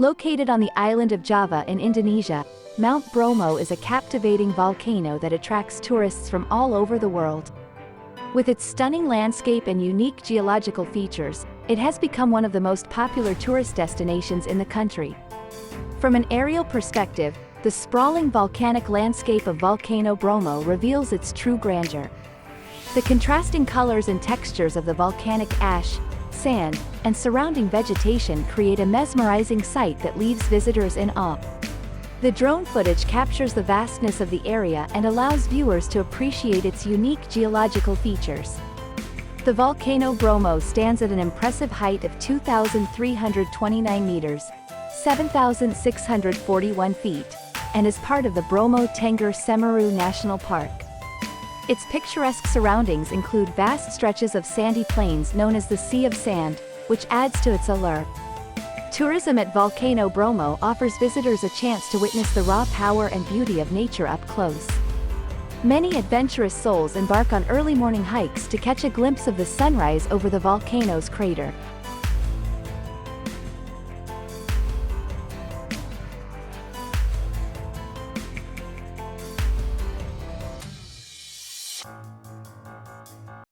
Located on the island of Java in Indonesia, Mount Bromo is a captivating volcano that attracts tourists from all over the world. With its stunning landscape and unique geological features, it has become one of the most popular tourist destinations in the country. From an aerial perspective, the sprawling volcanic landscape of Volcano Bromo reveals its true grandeur. The contrasting colors and textures of the volcanic ash, sand, and surrounding vegetation create a mesmerizing sight that leaves visitors in awe. The drone footage captures the vastness of the area and allows viewers to appreciate its unique geological features. The Volcano Bromo stands at an impressive height of 2,329 meters, 7,641 feet, and is part of the Bromo-Tengger Semeru National Park. Its picturesque surroundings include vast stretches of sandy plains known as the Sea of Sand, which adds to its allure. Tourism at Volcano Bromo offers visitors a chance to witness the raw power and beauty of nature up close. Many adventurous souls embark on early morning hikes to catch a glimpse of the sunrise over the volcano's crater.